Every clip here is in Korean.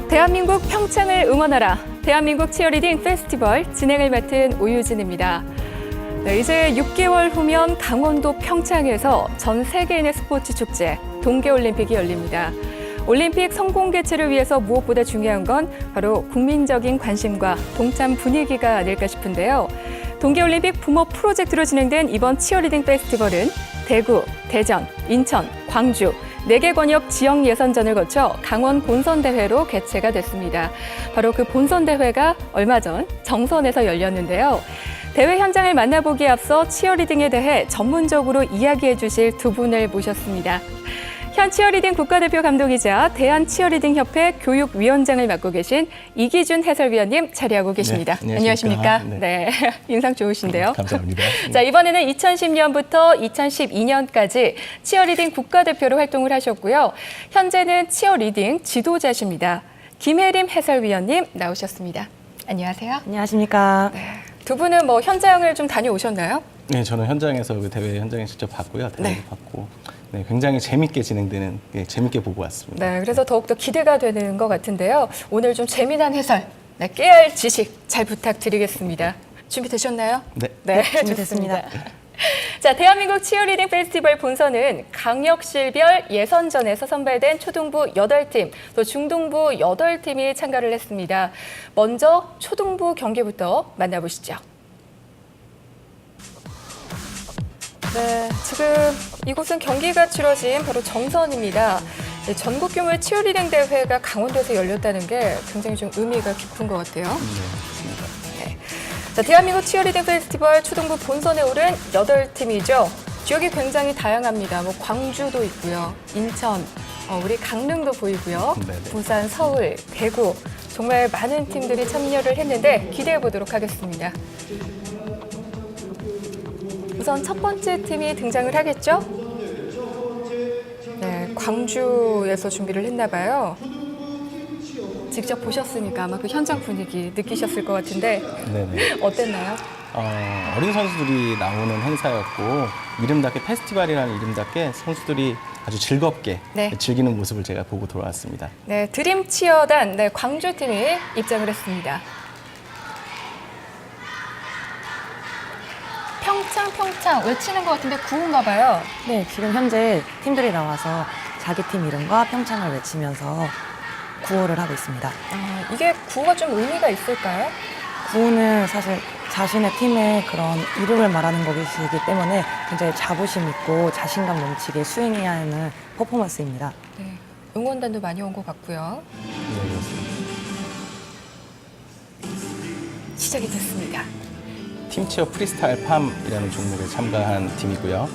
대한민국 평창을 응원하라. 대한민국 치어리딩 페스티벌 진행을 맡은 오유진입니다. 네, 이제 6개월 후면 강원도 평창에서 전 세계인의 스포츠 축제 동계올림픽이 열립니다. 올림픽 성공 개최를 위해서 무엇보다 중요한 건 바로 국민적인 관심과 동참 분위기가 아닐까 싶은데요. 동계올림픽 부모 프로젝트로 진행된 이번 치어리딩 페스티벌은 대구, 대전, 인천, 광주 4개 권역 지역 예선전을 거쳐 강원 본선대회로 개최가 됐습니다. 바로 그 본선대회가 얼마 전 정선에서 열렸는데요. 대회 현장을 만나보기에 앞서 치어리딩에 대해 전문적으로 이야기해 주실 두 분을 모셨습니다. 현 치어리딩 국가대표 감독이자 대한치어리딩협회 교육위원장을 맡고 계신 이기준 해설위원님 자리하고 계십니다. 네, 안녕하십니까? 네. 네, 인상 좋으신데요. 감사합니다. 자, 이번에는 2010년부터 2012년까지 치어리딩 국가대표로 활동을 하셨고요. 현재는 치어리딩 지도자십니다. 김혜림 해설위원님 나오셨습니다. 안녕하세요. 안녕하십니까. 네, 두 분은 뭐 현장을 좀 다녀오셨나요? 네, 저는 현장에서 그 대회 현장에 직접 봤고요. 대회도 봤고, 네, 굉장히 재밌게 진행되는, 재밌게 보고 왔습니다. 네, 그래서 더욱더 기대가 되는 것 같은데요. 오늘 좀 재미난 해설, 깨알 지식 잘 부탁드리겠습니다. 준비되셨나요? 네. 준비됐습니다. 자, 대한민국 치어리딩 페스티벌 본선은 강역실별 예선전에서 선발된 초등부 8팀, 또 중등부 8팀이 참가를 했습니다. 먼저 초등부 경기부터 만나보시죠. 네, 지금 이곳은 경기가 치러진 바로 정선입니다. 네, 전국 규모의 치어리딩 대회가 강원도에서 열렸다는 게 굉장히 좀 의미가 깊은 것 같아요. 네, 맞습니다. 자, 대한민국 치어리딩 페스티벌 초등부 본선에 오른 8팀이죠. 지역이 굉장히 다양합니다. 뭐 광주도 있고요, 인천, 우리 강릉도 보이고요, 네네. 부산, 서울, 대구 정말 많은 팀들이 참여를 했는데 기대해 보도록 하겠습니다. 우선 첫 번째 팀이 등장을 하겠죠? 네, 광주에서 준비를 했나 봐요. 직접 보셨으니까 아마 그 현장 분위기 느끼셨을 것 같은데 네네. 어땠나요? 어린 선수들이 나오는 행사였고, 이름답게 페스티벌이라는 이름답게 선수들이 아주 즐겁게 네. 즐기는 모습을 제가 보고 돌아왔습니다. 네, 드림 치어단 광주팀이 입장을 했습니다. 평창 외치는 것 같은데 구호인가 봐요. 네, 지금 현재 팀들이 나와서 자기 팀 이름과 평창을 외치면서 구호를 하고 있습니다. 이게 구호가 좀 의미가 있을까요? 구호는 사실 자신의 팀의 그런 이름을 말하는 것이기 때문에 굉장히 자부심 있고 자신감 넘치게 수행해야 하는 퍼포먼스입니다. 네, 응원단도 많이 온 것 같고요. 네, 그렇습니다. 시작이 됐습니다. 팀치어 프리스타일 팜이라는 종목에 참가한 팀이고요.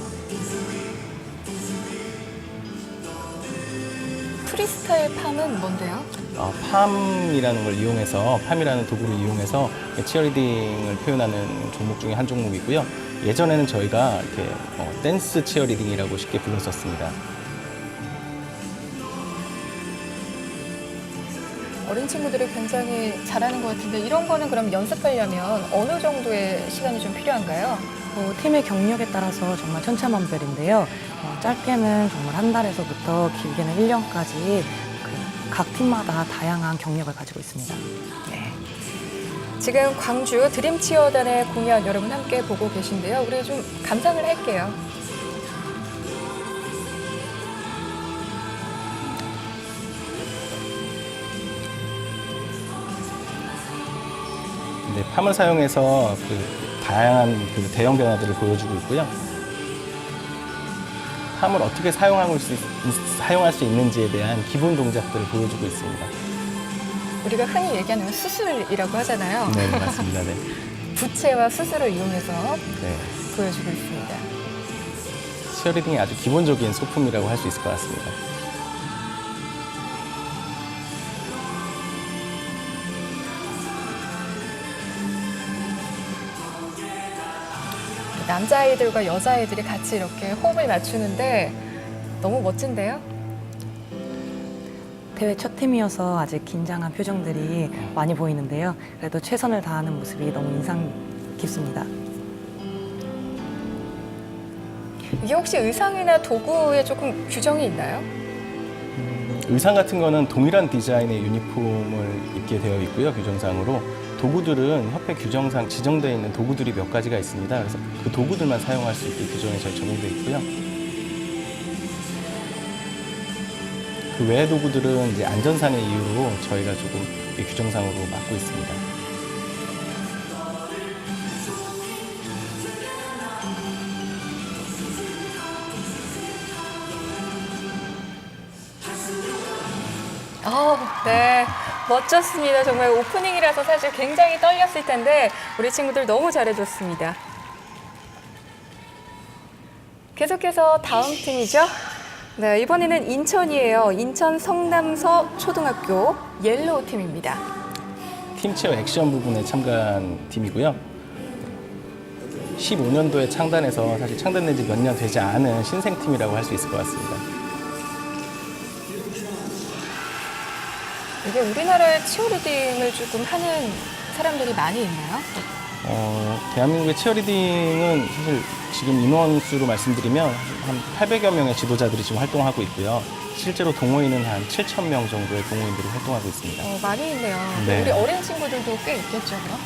프리스타일 팜은 뭔데요? 팜이라는 걸 이용해서, 팜이라는 도구를 이용해서 치어리딩을 표현하는 종목 중에 한 종목이고요. 예전에는 저희가 이렇게 댄스 치어리딩이라고 쉽게 불렀었습니다. 어린 친구들이 굉장히 잘하는 것 같은데 이런 거는 그럼 연습하려면 어느 정도의 시간이 좀 필요한가요? 팀의 경력에 따라서 정말 천차만별인데요. 짧게는 정말 한 달에서부터 길게는 1년까지 각 팀마다 다양한 경력을 가지고 있습니다. 네. 지금 광주 드림 치어단의 공연 여러분 함께 보고 계신데요. 우리 좀 감상을 할게요. 네, 팜을 사용해서 다양한 대형 변화들을 보여주고 있고요. 팜을 어떻게 사용할 수 있는지에 대한 기본 동작들을 보여주고 있습니다. 우리가 흔히 얘기하는 수술이라고 하잖아요. 네, 맞습니다. 네. 부채와 수술을 이용해서 네. 보여주고 있습니다. 치어리딩의 아주 기본적인 소품이라고 할 수 있을 것 같습니다. 남자아이들과 여자아이들이 같이 이렇게 호흡을 맞추는데 너무 멋진데요? 대회 첫 팀이어서 아직 긴장한 표정들이 많이 보이는데요. 그래도 최선을 다하는 모습이 너무 인상 깊습니다. 이게 혹시 의상이나 도구에 조금 규정이 있나요? 의상 같은 거는 동일한 디자인의 유니폼을 입게 되어 있고요, 규정상으로. 도구들은 협회 규정상 지정되어 있는 도구들이 몇 가지가 있습니다. 그래서 그 도구들만 사용할 수 있게 규정에 저희 적용되어 있고요. 그 외의 도구들은 이제 안전상의 이유로 저희가 조금 이 규정상으로 막고 있습니다. 네, 멋졌습니다. 정말 오프닝이라서 사실 굉장히 떨렸을 텐데 우리 친구들 너무 잘해줬습니다. 계속해서 다음 팀이죠. 네, 이번에는 인천이에요. 인천 성남서 초등학교 옐로우 팀입니다. 팀체어 액션 부분에 참가한 팀이고요. 15년도에 창단해서 사실 창단된 지 몇 년 되지 않은 신생팀이라고 할 수 있을 것 같습니다. 이게 우리나라에 치어리딩을 조금 하는 사람들이 많이 있나요? 대한민국의 치어리딩은 사실 지금 인원수로 말씀드리면 한 800여 명의 지도자들이 지금 활동하고 있고요. 실제로 동호인은 한 7,000명 정도의 동호인들이 활동하고 있습니다. 많이 있네요. 네. 우리 어린 친구들도 꽤 있겠죠, 그럼?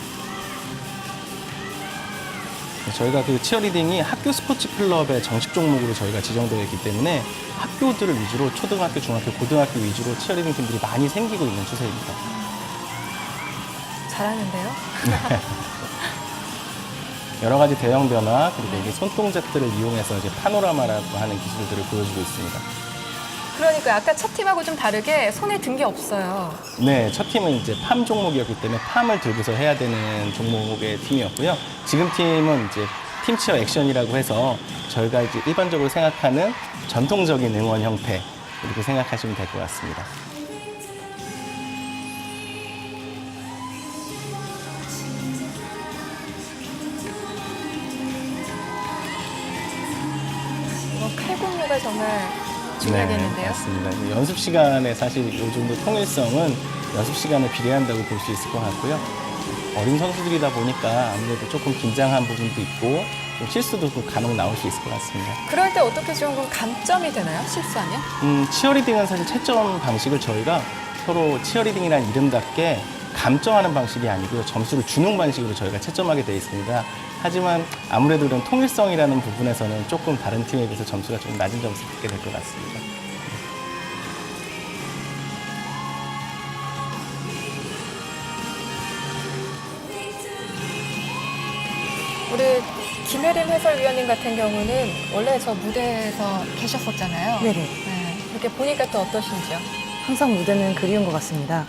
저희가 그 치어리딩이 학교 스포츠 클럽의 정식 종목으로 저희가 지정되어 있기 때문에 학교들을 위주로 초등학교, 중학교, 고등학교 위주로 치어리딩 팀들이 많이 생기고 있는 추세입니다. 잘하는데요? 여러 가지 대형 변화 그리고 이게 손동작들을 이용해서 이제 파노라마라고 하는 기술들을 보여주고 있습니다. 그러니까 아까 첫 팀하고 좀 다르게 손에 든 게 없어요. 네, 첫 팀은 이제 팜 종목이었기 때문에 팜을 들고서 해야 되는 종목의 팀이었고요. 지금 팀은 이제 팀치어 액션이라고 해서 저희가 이제 일반적으로 생각하는 전통적인 응원 형태 이렇게 생각하시면 될 것 같습니다. 칼군무가 정말 중요하겠는데요. 네, 맞습니다. 연습 시간에 사실 이 정도 통일성은 연습 시간에 비례한다고 볼 수 있을 것 같고요. 어린 선수들이다 보니까 아무래도 조금 긴장한 부분도 있고 좀 실수도 간혹 나올 수 있을 것 같습니다. 그럴 때 어떻게 좀 감점이 되나요? 실수하면? 치어리딩은 사실 채점 방식을 저희가 서로 치어리딩이라는 이름답게 감점하는 방식이 아니고요. 점수를 주는 방식으로 저희가 채점하게 되어 있습니다. 하지만 아무래도 이런 통일성이라는 부분에서는 조금 다른 팀에 비해서 점수가 좀 낮은 점수를 받게 될 것 같습니다. 우리 김혜림 해설위원님 같은 경우는 원래 저 무대에서 계셨었잖아요. 네네. 네, 이렇게 보니까 또 어떠신지요? 항상 무대는 그리운 것 같습니다.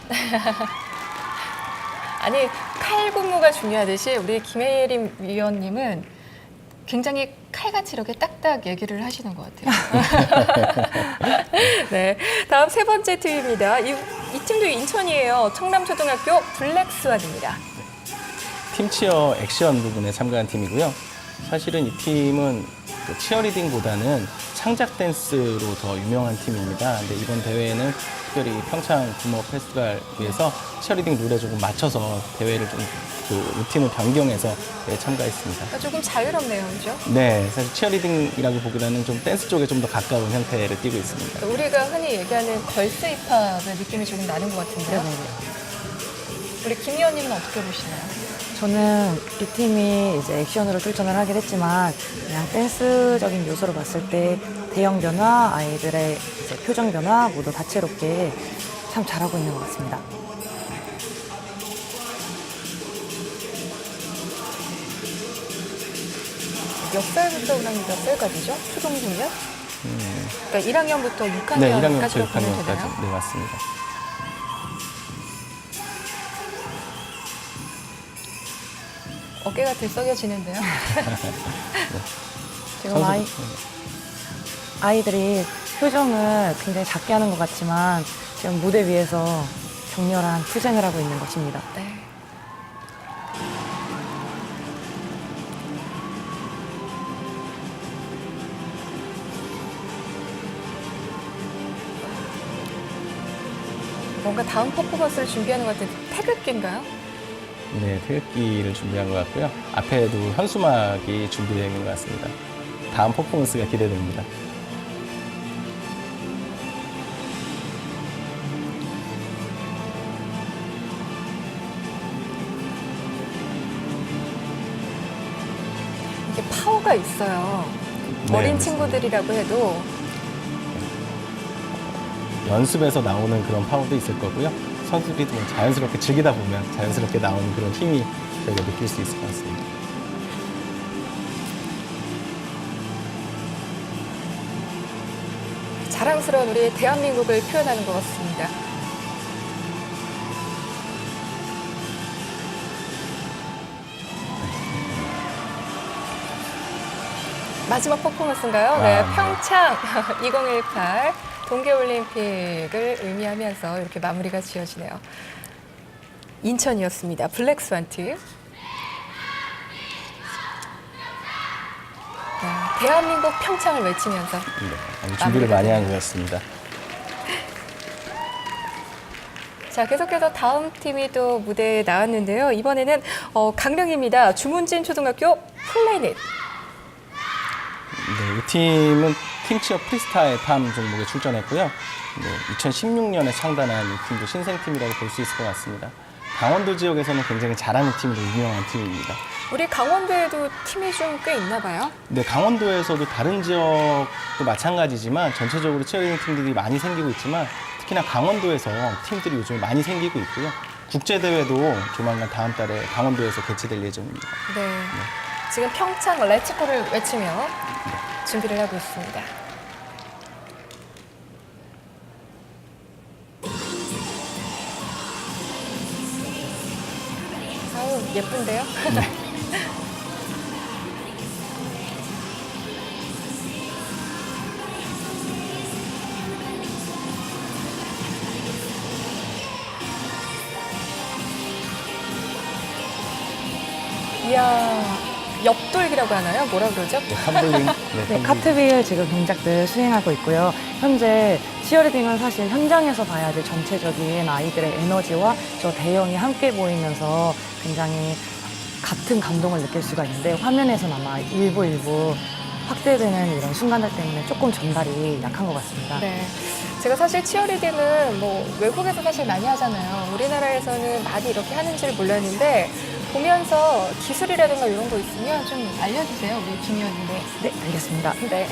아니, 칼군무가 중요하듯이 우리 김혜림 위원님은 굉장히 칼같이 이렇게 딱딱 얘기를 하시는 것 같아요. 네, 다음 세 번째 팀입니다. 이 팀도 인천이에요. 청남초등학교 블랙스완입니다. 팀치어 액션 부분에 참가한 팀이고요. 사실은 이 팀은 그 치어리딩보다는 창작 댄스로 더 유명한 팀입니다. 근데 이번 대회에는 특별히 평창 부모 페스티벌 위해서 치어리딩 룰에 조금 맞춰서 대회를 좀 그 루틴을 변경해서 참가했습니다. 그러니까 조금 자유롭네요, 그죠? 네, 사실 치어리딩이라고 보기보다는 좀 댄스 쪽에 좀 더 가까운 형태를 띠고 있습니다. 우리가 흔히 얘기하는 걸스 힙합의 느낌이 조금 나는 것 같은데요. 네네. 우리 김 위원님은 어떻게 보시나요? 저는 이 팀이 이제 액션으로 출전을 하긴 했지만 그냥 댄스적인 요소로 봤을 때 대형 변화, 아이들의 이제 표정 변화 모두 다채롭게 참 잘하고 있는 것 같습니다. 몇 살부터 그럼 몇 살까지죠? 초등학년? 그러니까 1학년부터 6학년까지 네, 1학년부터 보면 6학년까지. 되나요? 네, 맞습니다. 어깨가 들썩여지는데요. 지금 아이들이 표정을 굉장히 작게 하는 것 같지만 지금 무대 위에서 격렬한 투쟁을 하고 있는 것입니다. 네. 뭔가 다음 퍼포먼스를 준비하는 것 같은 태극기인가요? 네, 태극기를 준비한 것 같고요. 앞에도 현수막이 준비되어 있는 것 같습니다. 다음 퍼포먼스가 기대됩니다. 파워가 있어요. 네, 어린 맞습니다. 친구들이라고 해도 연습에서 나오는 그런 파워도 있을 거고요. 선수들이 좀 자연스럽게 즐기다 보면 자연스럽게 나오는 그런 힘이 저희가 느낄 수 있을 것 같습니다. 자랑스러운 우리 대한민국을 표현하는 것 같습니다. 마지막 퍼포먼스인가요? 네, 아, 평창 2018 동계올림픽을 의미하면서 이렇게 마무리가 지어지네요. 인천이었습니다. 블랙스완 팀. 대한민국 평창을 외치면서 네, 준비를 많이 한 것 같습니다. 자, 계속해서 다음 팀이 또 무대에 나왔는데요. 이번에는 강릉입니다. 주문진 초등학교 플래닛. 네, 이 팀은 팀치어 프리스타일 팜 종목에 출전했고요. 네, 2016년에 창단한 이 팀도 신생팀이라고 볼 수 있을 것 같습니다. 강원도 지역에서는 굉장히 잘하는 팀으로 유명한 팀입니다. 우리 강원도에도 팀이 좀 꽤 있나 봐요. 네, 강원도에서도 다른 지역도 마찬가지지만 전체적으로 치어리딩 팀들이 많이 생기고 있지만 특히나 강원도에서 팀들이 요즘 많이 생기고 있고요. 국제대회도 조만간 다음 달에 강원도에서 개최될 예정입니다. 네. 지금 평창 렛츠고를 외치며 준비를 하고 있습니다. 아유, 예쁜데요? 이야, 옆돌기라고 하나요? 뭐라 그러죠? 네, 텀블링. 네, 네, 텀블링. 카트빌 지금 동작들 수행하고 있고요. 현재 치어리딩은 사실 현장에서 봐야 될 전체적인 아이들의 에너지와 저 대형이 함께 보이면서 굉장히 같은 감동을 느낄 수가 있는데 화면에서는 아마 일부 확대되는 이런 순간들 때문에 조금 전달이 약한 것 같습니다. 네. 제가 사실 치어리딩은 뭐 외국에서 사실 많이 하잖아요. 우리나라에서는 많이 이렇게 하는 줄 몰랐는데 보면서 기술이라든가 이런 거 있으면 좀 알려주세요, 우리 김의원님이. 네, 알겠습니다. 네.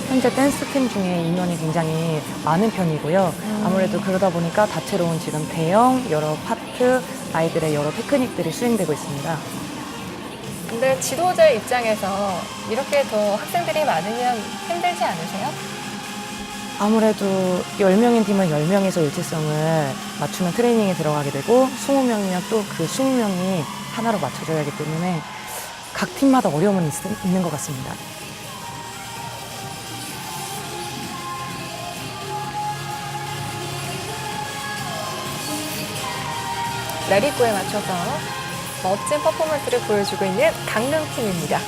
현재 댄스팀 중에 인원이 굉장히 많은 편이고요. 아무래도 그러다 보니까 다채로운 지금 대형, 여러 파트, 아이들의 여러 테크닉들이 수행되고 있습니다. 근데 지도자의 입장에서 이렇게 더 학생들이 많으면 힘들지 않으세요? 아무래도 10명인 팀은 10명에서 일체성을 맞추는 트레이닝에 들어가게 되고 20명이면 또 그 20명이 하나로 맞춰져야 하기 때문에 각 팀마다 어려움은 있는 것 같습니다. 레리코에 맞춰서 멋진 퍼포먼스를 보여주고 있는 강릉팀입니다.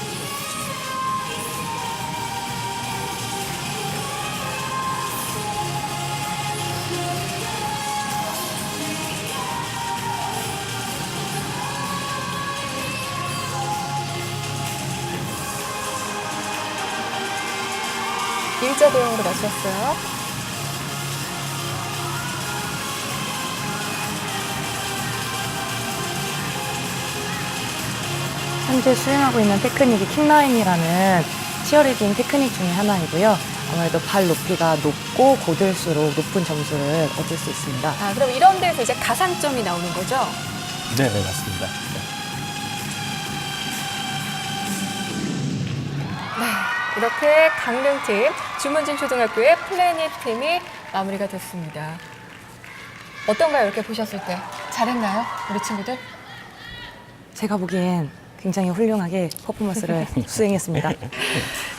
일자 도형으로 맞췄어요. 현재 수행하고 있는 테크닉이 킥라인이라는 치어리딩 테크닉 중에 하나이고요. 아무래도 발 높이가 높고 고들수록 높은 점수를 얻을 수 있습니다. 아, 그럼 이런 데서 이제 가산점이 나오는 거죠? 네, 맞습니다. 네, 이렇게 강릉팀, 주문진 초등학교의 플래닛 팀이 마무리가 됐습니다. 어떤가요? 이렇게 보셨을 때 잘했나요? 우리 친구들? 제가 보기엔 굉장히 훌륭하게 퍼포먼스를 수행했습니다.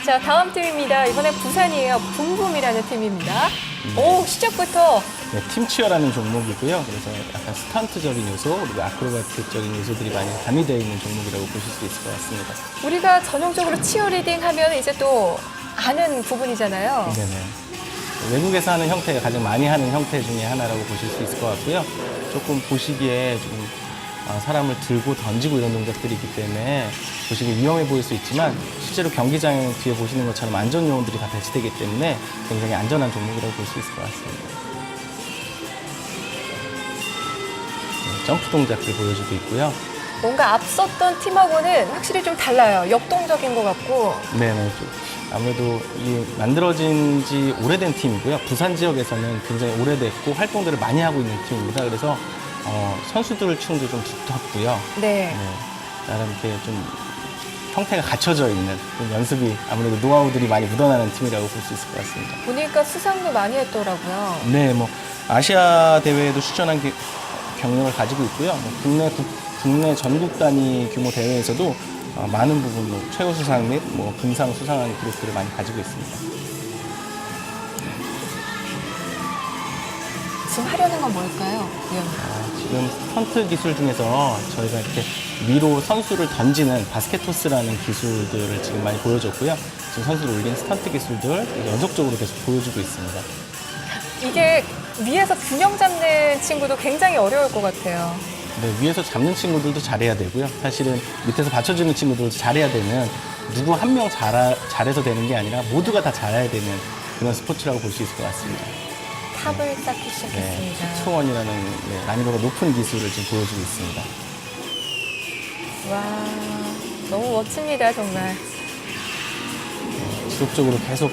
자, 다음 팀입니다. 이번에 부산이에요. 붐붐이라는 팀입니다. 오, 시작부터 네, 팀치어라는 종목이고요. 그래서 약간 스턴트적인 요소 그리고 아크로바틱적인 요소들이 많이 가미되어 있는 종목이라고 보실 수 있을 것 같습니다. 우리가 전형적으로 치어리딩 하면 이제 또 아는 부분이잖아요. 네네. 외국에서 하는 형태가 가장 많이 하는 형태 중에 하나라고 보실 수 있을 것 같고요. 조금 보시기에 좀 사람을 들고 던지고 이런 동작들이 있기 때문에 보시기에 위험해 보일 수 있지만 실제로 경기장 뒤에 보시는 것처럼 안전 요원들이 다 배치되기 때문에 굉장히 안전한 종목이라고 볼 수 있을 것 같습니다. 점프 동작들 보여주고 있고요. 뭔가 앞섰던 팀하고는 확실히 좀 달라요. 역동적인 것 같고. 네네. 아무래도 이 만들어진 지 오래된 팀이고요. 부산 지역에서는 굉장히 오래됐고 활동들을 많이 하고 있는 팀입니다. 그래서 선수들 층도 좀 두텁고요. 네. 네, 나름 이렇게 좀 형태가 갖춰져 있는 그런 연습이 아무래도 노하우들이 많이 묻어나는 팀이라고 볼 수 있을 것 같습니다. 보니까 수상도 많이 했더라고요. 네, 뭐 아시아 대회에도 출전한 경력을 가지고 있고요. 뭐 국내 전국 단위 규모 대회에서도 많은 부분 뭐 최고 수상 및 뭐 금상 수상한 기록들을 많이 가지고 있습니다. 지금 하려는 건 뭘까요, 위원님? 지금 스턴트 기술 중에서 저희가 이렇게 위로 선수를 던지는 바스켓토스라는 기술들을 지금 많이 보여줬고요. 지금 선수를 올린 스턴트 기술들 연속적으로 계속 보여주고 있습니다. 이게 위에서 균형 잡는 친구도 굉장히 어려울 것 같아요. 네, 위에서 잡는 친구들도 잘해야 되고요. 사실은 밑에서 받쳐주는 친구들도 잘해야 되는 누구 한 명 잘해서 되는 게 아니라 모두가 다 잘해야 되는 그런 스포츠라고 볼 수 있을 것 같습니다. 탑을 쌓기 시작했습니다. 네, T1이라는 난이도가 높은 기술을 지금 보여주고 있습니다. 와, 너무 멋집니다, 정말. 지속적으로 계속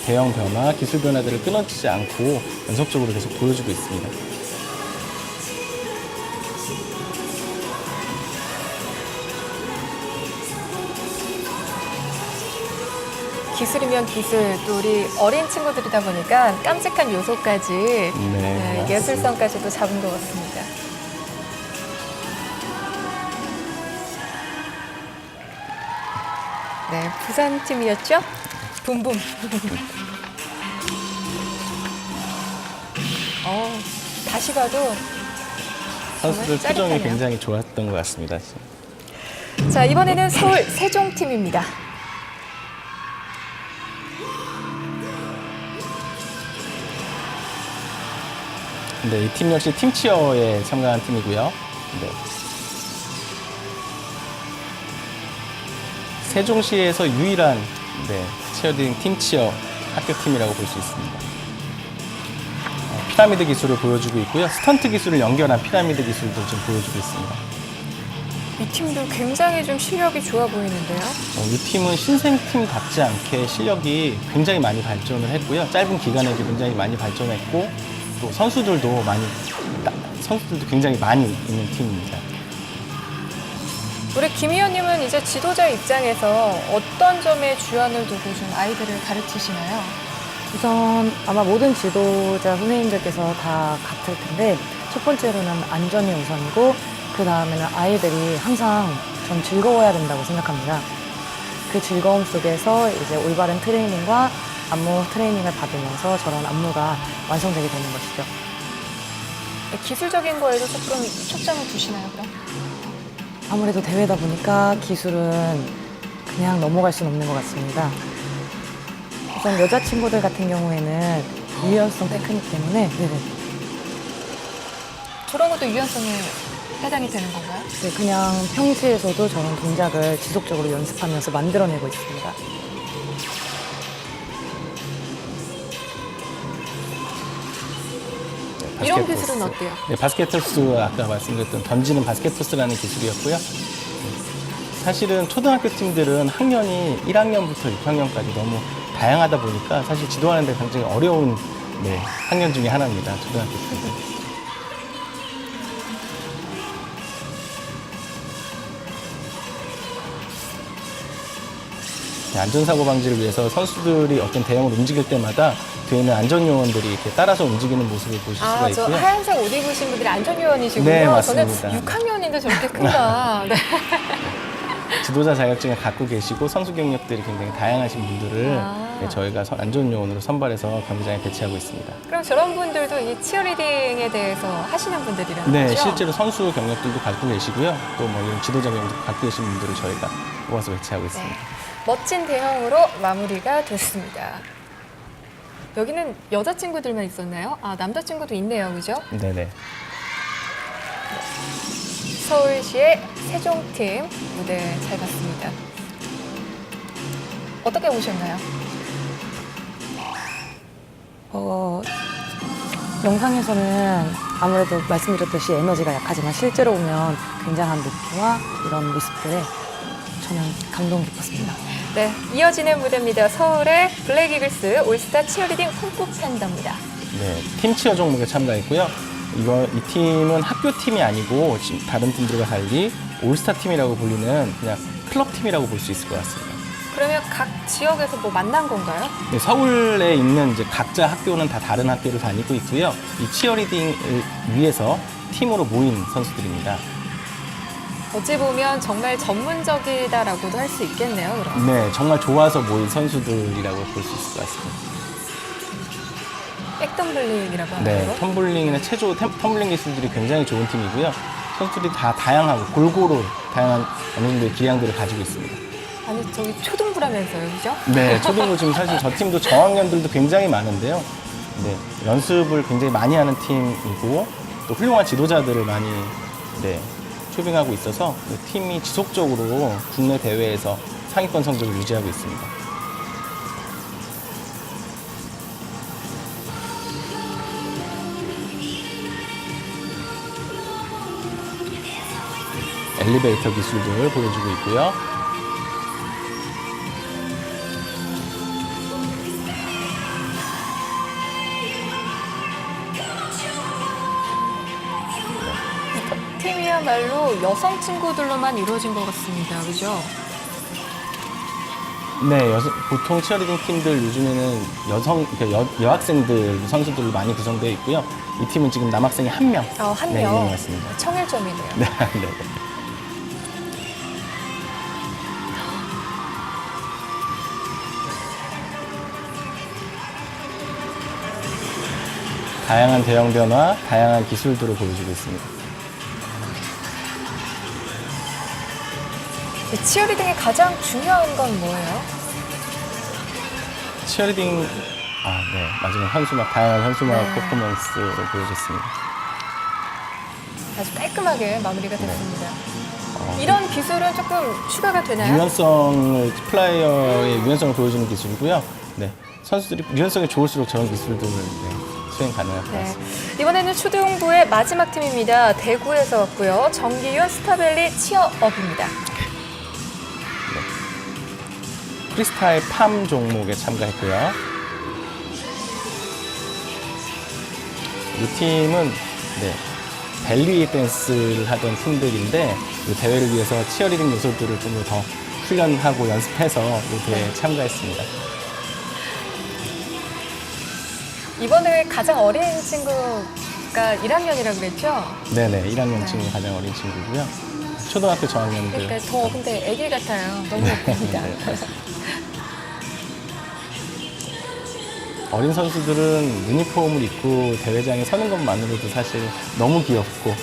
대형 변화, 기술 변화들을 끊어지지 않고 연속적으로 계속 보여주고 있습니다. 기술이면 기술, 또 우리 어린 친구들이다 보니까 깜찍한 요소까지 네, 예술성까지도 잡은 것 같습니다. 네, 부산 팀이었죠? 붐붐. 다시 봐도 선수들 정말 표정이 짜릿하네요. 굉장히 좋았던 것 같습니다. 자, 이번에는 서울 세종 팀입니다. 네, 이 팀 역시 팀치어에 참가한 팀이고요. 네. 세종시에서 유일한 치어링 팀치어 학교팀이라고 볼 수 있습니다. 피라미드 기술을 보여주고 있고요. 스턴트 기술을 연결한 피라미드 기술도 지금 보여주고 있습니다. 이 팀도 굉장히 좀 실력이 좋아 보이는데요. 이 팀은 신생팀답지 않게 실력이 굉장히 많이 발전을 했고요. 짧은 기간에 굉장히 많이 발전했고 또 선수들도 굉장히 많이 있는 팀입니다. 우리 김 의원님은 이제 지도자 입장에서 어떤 점에 주안을 두고 좀 아이들을 가르치시나요? 우선 아마 모든 지도자 선생님들께서 다 같을 텐데 첫 번째로는 안전이 우선이고 그 다음에는 아이들이 항상 전 즐거워야 된다고 생각합니다. 그 즐거움 속에서 이제 올바른 트레이닝과 안무 트레이닝을 받으면서 저런 안무가 완성되게 되는 것이죠. 기술적인 거에도 조금 초점을 두시나요, 그럼? 아무래도 대회다 보니까 기술은 그냥 넘어갈 수는 없는 것 같습니다. 우선 여자 친구들 같은 경우에는 유연성 테크닉 때문에 저런 것도 유연성에 해당이 되는 건가요? 네, 그냥 평지에서도 저런 동작을 지속적으로 연습하면서 만들어내고 있습니다. 이런 기술은 어때요? 네, 바스켓토스 아까 말씀드렸던 던지는 바스켓토스라는 기술이었고요. 사실은 초등학교 팀들은 학년이 1학년부터 6학년까지 너무 다양하다 보니까 사실 지도하는 데 굉장히 어려운 학년 중에 하나입니다. 초등학교 팀들. 안전사고 방지를 위해서 선수들이 어떤 대형을 움직일 때마다 뒤에는 안전요원들이 이렇게 따라서 움직이는 모습을 보실 수가 저 있고요. 하얀색 옷 입으신 분들이 안전요원이시군요. 네, 맞습니다. 저는 6학년인데 저렇게 큰가. 네. 지도자 자격증을 갖고 계시고 선수 경력들이 굉장히 다양하신 분들을 저희가 안전요원으로 선발해서 경기장에 배치하고 있습니다. 그럼 저런 분들도 이 치어리딩에 대해서 하시는 분들이라는 네, 거죠? 실제로 선수 경력들도 갖고 계시고요. 또 뭐 이런 지도자 경력도 갖고 계신 분들을 저희가 뽑아서 배치하고 있습니다. 멋진 대형으로 마무리가 됐습니다. 여기는 여자친구들만 있었나요? 남자친구도 있네요, 그죠? 네네. 서울시의 세종팀 무대 잘 봤습니다. 어떻게 보셨나요? 영상에서는 아무래도 말씀드렸듯이 에너지가 약하지만 실제로 오면 굉장한 높이와 이런 모습들에 저는 감동 깊었습니다. 네, 이어지는 무대입니다. 서울의 블랙 이글스 올스타 치어리딩 콩쿠 팬더입니다. 네, 팀 치어 종목에 참가했고요. 이 팀은 학교 팀이 아니고 지금 다른 팀들과 달리 올스타 팀이라고 불리는 그냥 클럽 팀이라고 볼 수 있을 것 같습니다. 그러면 각 지역에서 뭐 만난 건가요? 네, 서울에 있는 이제 각자 학교는 다 다른 학교를 다니고 있고요. 이 치어리딩을 위해서 팀으로 모인 선수들입니다. 어찌 보면 정말 전문적이다라고도 할 수 있겠네요. 그럼. 네, 정말 좋아서 모인 선수들이라고 볼 수 있을 것 같습니다. 백덤블링이라고 하나요? 네, 텀블링이나 체조, 텀블링 기술들이 굉장히 좋은 팀이고요. 선수들이 다 다양하고 골고루 다양한 어느 정도의 기량들을 가지고 있습니다. 아니 저기 초등부라면서요, 그죠? 네, 초등부 지금 사실 저 팀도 저학년들도 굉장히 많은데요. 네, 연습을 굉장히 많이 하는 팀이고 또 훌륭한 지도자들을 많이 초빙하고 있어서 팀이 지속적으로 국내 대회에서 상위권 성적을 유지하고 있습니다. 엘리베이터 기술들을 보여주고 있고요. 팀이야말로 여성 친구들로만 이루어진 것 같습니다. 그죠? 네, 보통 치어리딩 팀들 요즘에는 여학생들 선수들로 많이 구성되어 있고요. 이 팀은 지금 남학생이 한 명. 한 네, 명. 있는 것 같습니다. 청일점이네요. 네, 네. 다양한 대형 변화, 다양한 기술들을 보여주고 있습니다. 치어리딩의 가장 중요한 건 뭐예요? 치어리딩, 네, 마지막 현수막, 다양한 현수막 네. 퍼포먼스를 보여줬습니다. 아주 깔끔하게 마무리가 됐습니다. 이런 기술은 조금 추가가 되나요? 플라이어의 유연성을 보여주는 기술이고요. 네, 선수들이 유연성이 좋을수록 저런 기술들을 수행 가능할 것 네. 같습니다. 이번에는 초등부의 마지막 팀입니다. 대구에서 왔고요. 정기윤 스타밸리 치어업입니다. 프리스타일 팜 종목에 참가했고요. 이 팀은 벨리 댄스를 하던 팀들인데 이 대회를 위해서 치어리딩 요소들을 좀 더 훈련하고 연습해서 이 대회에 참가했습니다. 이번 대회 가장 어린 친구가 1학년이라고 그랬죠? 네네, 1학년 친구 가장 어린 친구고요. 초등학교 저학년들. 그러니까 더 근데 애기 같아요. 너무 예쁩니다. 어린 선수들은 유니폼을 입고 대회장에 서는 것만으로도 사실 너무 귀엽고.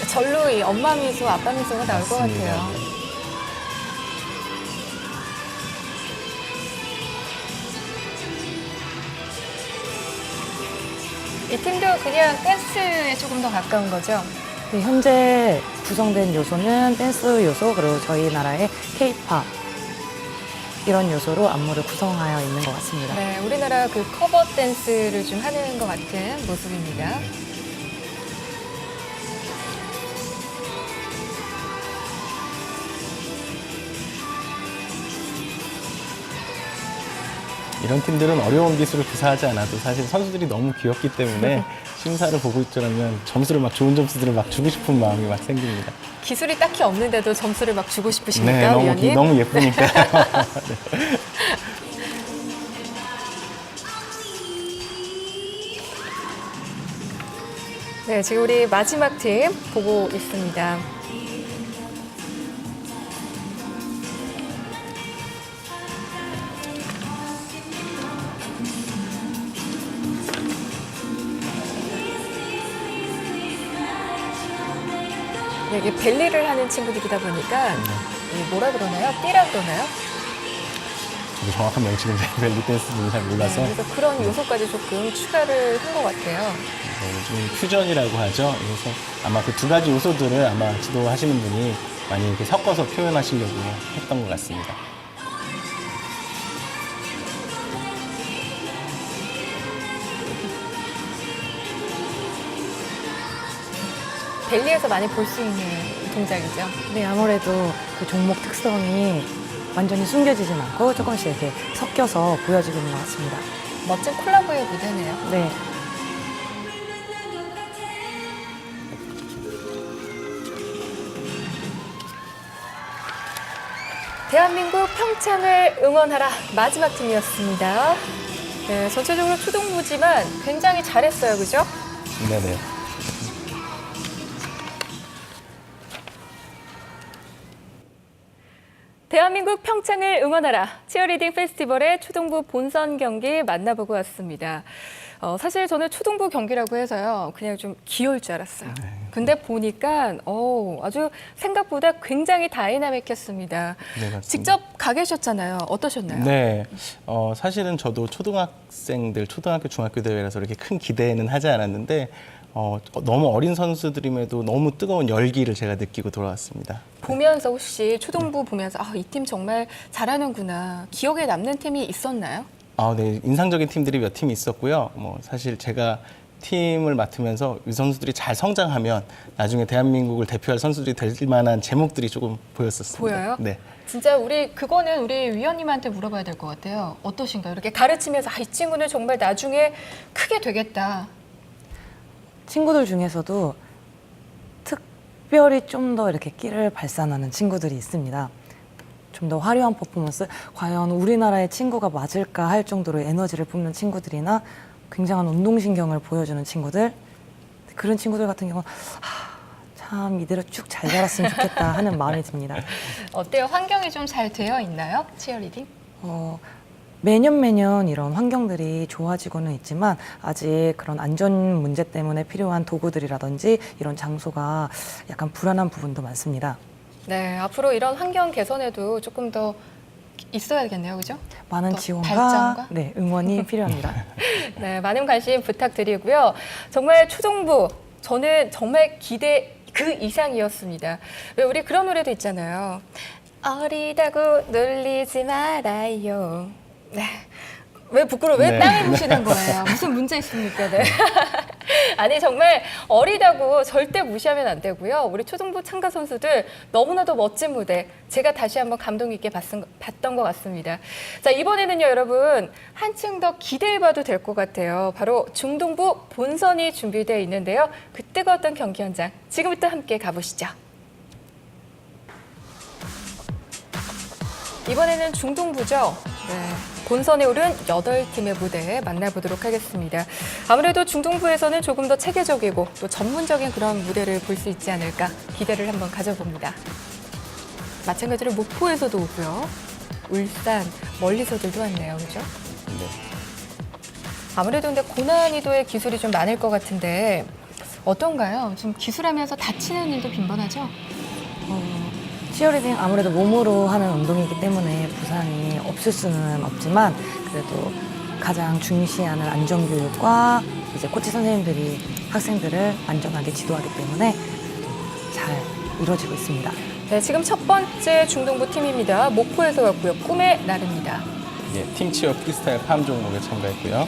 절로 이 엄마 미소, 아빠 미소가 나올 것 맞습니다. 같아요. 이 팀도 그냥 댄스에 조금 더 가까운 거죠? 네, 현재 구성된 요소는 댄스 요소 그리고 저희 나라의 K-팝 이런 요소로 안무를 구성하여 있는 것 같습니다. 네, 우리나라 그 커버 댄스를 좀 하는 것 같은 모습입니다. 이런 팀들은 어려운 기술을 구사하지 않아도 사실 선수들이 너무 귀엽기 때문에 심사를 보고 있더라면 좋은 점수들을 막 주고 싶은 마음이 막 생깁니다. 기술이 딱히 없는데도 점수를 막 주고 싶으십니까, 네, 위원님? 너무 예쁘니까. 네, 지금 우리 마지막 팀 보고 있습니다. 네, 이게 벨리를 하는 친구들이다 보니까 이 뭐라 그러나요? 띠라 그러나요? 저도 정확한 명칭은 벨리 댄스는 잘 몰라서 네, 그래서 그런 요소까지 조금 추가를 한 것 같아요. 요즘 퓨전이라고 하죠. 그래서 아마 그 두 가지 요소들을 아마 지도하시는 분이 많이 이렇게 섞어서 표현하시려고 했던 것 같습니다. 벨리에서 많이 볼 수 있는 동작이죠. 네, 아무래도 그 종목 특성이 완전히 숨겨지진 않고 조금씩 이렇게 섞여서 보여지고 있는 것 같습니다. 멋진 콜라보의 무대네요. 네. 대한민국 평창을 응원하라 마지막 팀이었습니다. 네, 전체적으로 초등부지만 굉장히 잘했어요, 그죠? 네네. 대한민국 평창을 응원하라 치어리딩 페스티벌의 초등부 본선 경기 만나보고 왔습니다. 사실 저는 초등부 경기라고 해서요, 그냥 좀 귀여울 줄 알았어요. 근데 보니까 아주 생각보다 굉장히 다이나믹했습니다. 네, 맞습니다. 직접 가 계셨잖아요. 어떠셨나요? 네, 사실은 저도 초등학교, 중학교 대회라서 이렇게 큰 기대는 하지 않았는데 너무 어린 선수들임에도 너무 뜨거운 열기를 제가 느끼고 돌아왔습니다. 보면서 혹시 초등부 보면서 이 팀 정말 잘하는구나, 기억에 남는 팀이 있었나요? 네, 인상적인 팀들이 몇 팀이 있었고요. 사실 제가 팀을 맡으면서 이 선수들이 잘 성장하면 나중에 대한민국을 대표할 선수들이 될 만한 제목들이 조금 보였었습니다. 보여요? 네. 진짜 그거는 우리 위원님한테 물어봐야 될 것 같아요. 어떠신가요? 이렇게 가르치면서 이 친구는 정말 나중에 크게 되겠다. 친구들 중에서도 특별히 좀 더 이렇게 끼를 발산하는 친구들이 있습니다. 좀 더 화려한 퍼포먼스, 과연 우리나라의 친구가 맞을까 할 정도로 에너지를 뿜는 친구들이나 굉장한 운동신경을 보여주는 친구들, 그런 친구들 같은 경우는 참 이대로 쭉 잘 자랐으면 좋겠다 하는 마음이 듭니다. 어때요? 환경이 좀 잘 되어 있나요? 치어리딩? 매년 이런 환경들이 좋아지고는 있지만 아직 그런 안전 문제 때문에 필요한 도구들이라든지 이런 장소가 약간 불안한 부분도 많습니다. 네, 앞으로 이런 환경 개선에도 조금 더 있어야겠네요, 그죠? 많은 또 지원과 발전과? 네, 응원이 필요합니다. 네, 많은 관심 부탁드리고요. 정말 초등부, 저는 정말 기대 그 이상이었습니다. 왜 우리 그런 노래도 있잖아요. 어리다고 놀리지 말아요. 네. 왜 부끄러워? 왜 네. 땅을 부시는 거예요? 무슨 문제 있습니까? 네. 아니 정말 어리다고 절대 무시하면 안 되고요. 우리 초등부 참가 선수들 너무나도 멋진 무대 제가 다시 한번 감동 있게 봤던 것 같습니다. 자, 이번에는요 여러분 한층 더 기대해봐도 될 것 같아요. 바로 중등부 본선이 준비되어 있는데요. 그 뜨거웠던 경기 현장 지금부터 함께 가보시죠. 이번에는 중등부죠. 네. 본선에 오른 8팀의 무대 만나보도록 하겠습니다. 아무래도 중등부에서는 조금 더 체계적이고 또 전문적인 그런 무대를 볼 수 있지 않을까 기대를 한번 가져봅니다. 마찬가지로 목포에서도 오고요. 울산, 멀리서들도 왔네요. 그죠? 네. 아무래도 근데 고난이도의 기술이 좀 많을 것 같은데 어떤가요? 좀 기술하면서 다치는 일도 빈번하죠? 치어리딩 아무래도 몸으로 하는 운동이기 때문에 부상이 없을 수는 없지만 그래도 가장 중시하는 안전교육과 이제 코치 선생님들이 학생들을 안전하게 지도하기 때문에 잘 이루어지고 있습니다. 네, 지금 첫 번째 중등부 팀입니다. 목포에서 왔고요. 꿈의 날입니다. 예, 팀 치어 프리스타일 팜 종목에 참가했고요.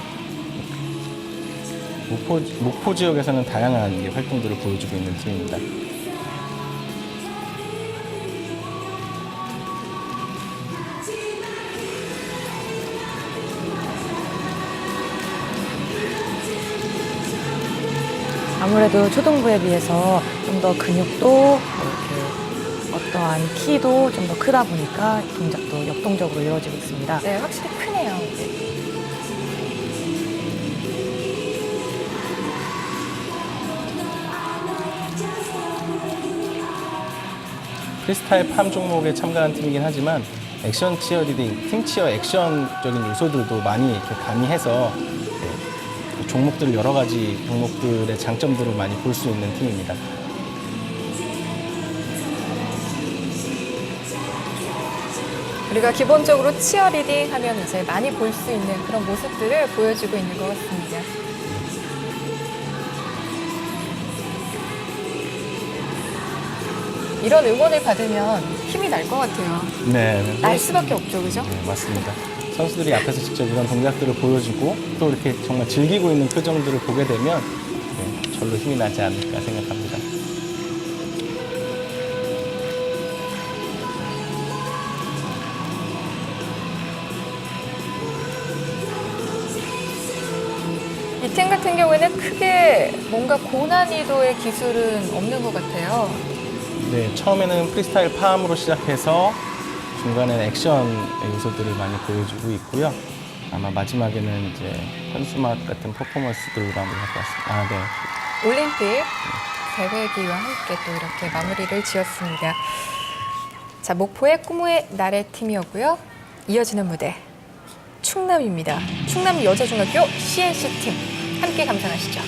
목포 지역에서는 다양한 활동들을 보여주고 있는 팀입니다. 아무래도 초등부에 비해서 좀 더 근육도 이렇게 어떠한 키도 좀 더 크다 보니까 동작도 역동적으로 이루어지고 있습니다. 네, 확실히 크네요. 프리스타일 팜 종목에 참가한 팀이긴 하지만 액션 치어리딩, 팀 치어 액션적인 요소들도 많이 이렇게 가미해서 종목들 여러 가지 종목들의 장점들을 많이 볼 수 있는 팀입니다. 우리가 기본적으로 치어리딩 하면 이제 많이 볼 수 있는 그런 모습들을 보여주고 있는 것 같습니다. 이런 응원을 받으면 힘이 날 것 같아요. 네, 날 수밖에 없죠, 그죠? 네, 맞습니다. 선수들이 앞에서 직접 이런 동작들을 보여주고 또 이렇게 정말 즐기고 있는 표정들을 보게 되면 절로 힘이 나지 않을까 생각합니다. 이 팀 같은 경우에는 크게 뭔가 고난이도의 기술은 없는 것 같아요. 네, 처음에는 프리스타일 팜으로 시작해서 중간에 액션 요소들을 많이 보여주고 있고요. 아마 마지막에는 이제 현수막 같은 퍼포먼스들로 마무리할 것 같습니다. 아, 네. 올림픽 대회기와 함께 또 이렇게 마무리를 지었습니다. 자, 목포의 꿈의 나래 팀이었고요. 이어지는 무대 충남입니다. 충남 여자중학교 CNC팀 함께 감상하시죠.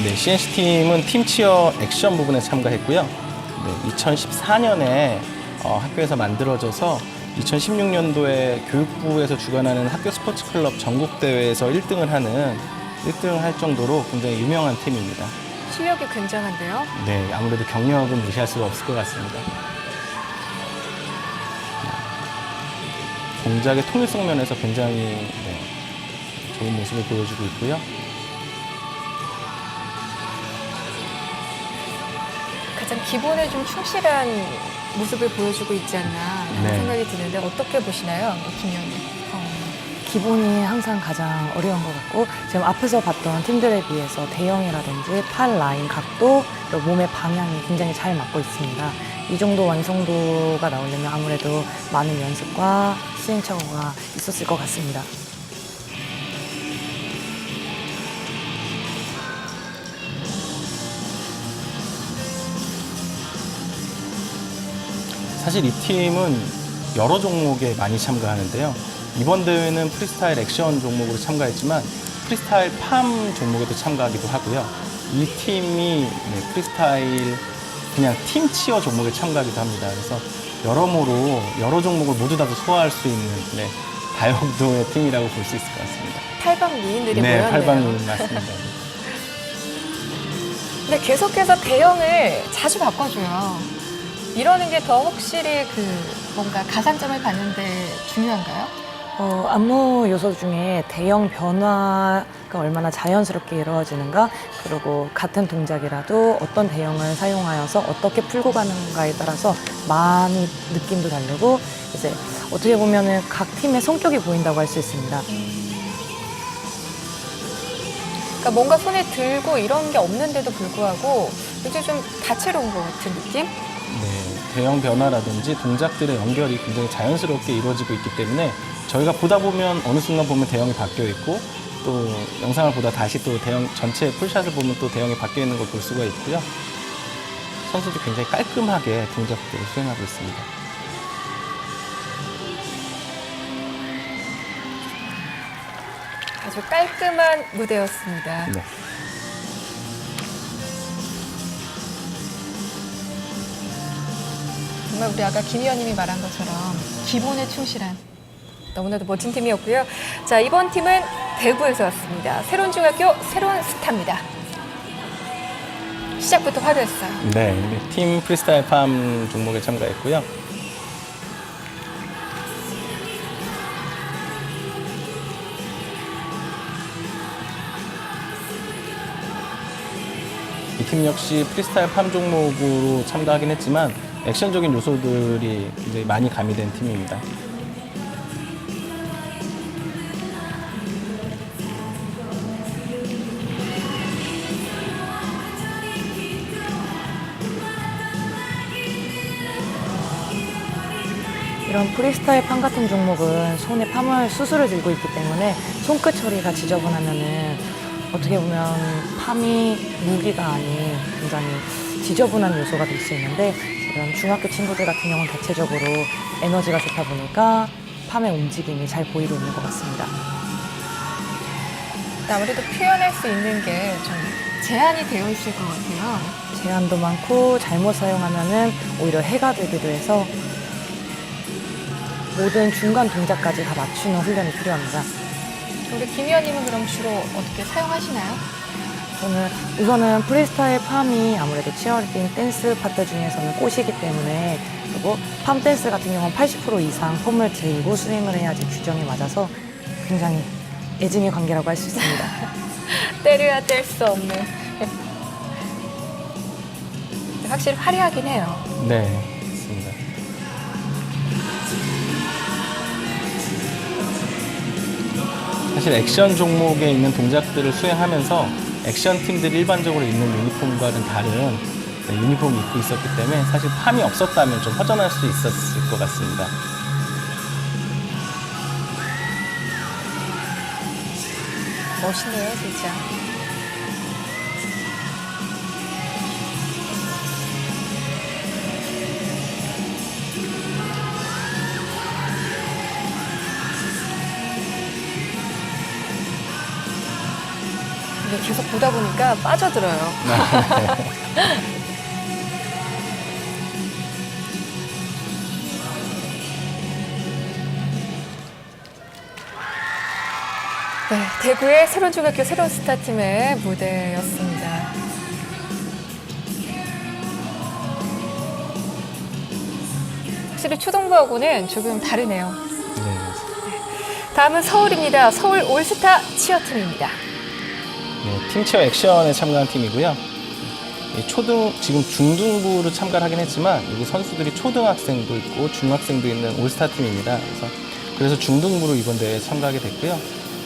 네, CNC팀은 팀치어 액션 부분에 참가했고요. 네, 2014년에 학교에서 만들어져서 2016년도에 교육부에서 주관하는 학교 스포츠 클럽 전국 대회에서 1등을 할 정도로 굉장히 유명한 팀입니다. 실력이 굉장한데요. 네, 아무래도 경력은 무시할 수가 없을 것 같습니다. 동작의 통일성 면에서 굉장히 좋은 모습을 보여주고 있고요. 가장 기본에 좀 충실한 모습을 보여주고 있지 않나 하는 네. 생각이 드는데 어떻게 보시나요, 김의원님? 기본이 항상 가장 어려운 것 같고 지금 앞에서 봤던 팀들에 비해서 대형이라든지 팔 라인 각도, 그리고 몸의 방향이 굉장히 잘 맞고 있습니다. 이 정도 완성도가 나오려면 아무래도 많은 연습과 시행착오가 있었을 것 같습니다. 사실 이 팀은 여러 종목에 많이 참가하는데요. 이번 대회는 프리스타일 액션 종목으로 참가했지만 프리스타일 팜 종목에도 참가하기도 하고요. 이 팀이 프리스타일 그냥 팀 치어 종목에 참가하기도 합니다. 그래서 여러모로 여러 종목을 모두 다 소화할 수 있는 다용도의 팀이라고 볼 수 있을 것 같습니다. 팔방 미인들이 네, 모였네요. 팔방이 맞습니다. 근데 계속해서 대형을 자주 바꿔줘요. 이러는 게 더 확실히 뭔가 가산점을 받는데 중요한가요? 안무 요소 중에 대형 변화가 얼마나 자연스럽게 이루어지는가, 그리고 같은 동작이라도 어떤 대형을 사용하여서 어떻게 풀고 가는가에 따라서 많이 느낌도 다르고 이제 어떻게 보면은 각 팀의 성격이 보인다고 할 수 있습니다. 그러니까 뭔가 손에 들고 이런 게 없는데도 불구하고 이제 좀 다채로운 것 같은 느낌? 네, 대형 변화라든지 동작들의 연결이 굉장히 자연스럽게 이루어지고 있기 때문에 저희가 보다 보면 어느 순간 보면 대형이 바뀌어 있고 또 영상을 보다 다시 또 대형 전체 풀샷을 보면 또 대형이 바뀌어 있는 걸 볼 수가 있고요. 선수들이 굉장히 깔끔하게 동작들을 수행하고 있습니다. 아주 깔끔한 무대였습니다. 네. 정말 우리 아까 김 의원님이 말한 것처럼 기본에 충실한 너무나도 멋진 팀이었고요. 자, 이번 팀은 대구에서 왔습니다. 새로운중학교 새로운 스타입니다. 시작부터 화려했어요. 네, 팀 프리스타일 팜 종목에 참가했고요. 이 팀 역시 프리스타일 팜 종목으로 참가하긴 했지만 액션적인 요소들이 굉장히 많이 가미된 팀입니다. 이런 프리스타일 팜 같은 종목은 손에 팜을 수술을 들고 있기 때문에 손끝 처리가 지저분하면은 어떻게 보면 팜이 무기가 아닌 굉장히 지저분한 요소가 될 수 있는데 지금 중학교 친구들 같은 경우는 대체적으로 에너지가 좋다 보니까 팜의 움직임이 잘 보이고 있는 것 같습니다. 아무래도 표현할 수 있는 게 좀 제한이 되어 있을 것 같아요. 제한도 많고 잘못 사용하면은 오히려 해가 되기도 해서 모든 중간 동작까지 다 맞추는 훈련이 필요합니다. 우리 김 의원님은 그럼 주로 어떻게 사용하시나요? 저는 우선은 프리스타일 팜이 아무래도 치어리딩 댄스 파트 중에서는 꽃이기 때문에, 그리고 팜 댄스 같은 경우는 80% 이상 폼을 들고 스윙을 해야지 규정에 맞아서 굉장히 애증의 관계라고 할 수 있습니다. 때려야 뗄 수 없는. 확실히 화려하긴 해요. 네, 맞습니다. 사실 액션 종목에 있는 동작들을 수행하면서 액션 팀들이 일반적으로 입는 유니폼과는 다른 유니폼을 입고 있었기 때문에 사실 팜이 없었다면 좀 허전할 수 있었을 것 같습니다. 멋있네요, 진짜. 근데 계속 보다 보니까 빠져들어요. 네, 대구의 새로운 중학교 새로운 스타팀의 무대였습니다. 확실히 초등부하고는 조금 다르네요. 네. 다음은 서울입니다. 서울 올스타 치어팀입니다. 네, 팀체어 액션에 참가한 팀이고요. 지금 중등부로 참가를 하긴 했지만 여기 선수들이 초등학생도 있고 중학생도 있는 올스타 팀입니다. 그래서 중등부로 이번 대회에 참가하게 됐고요.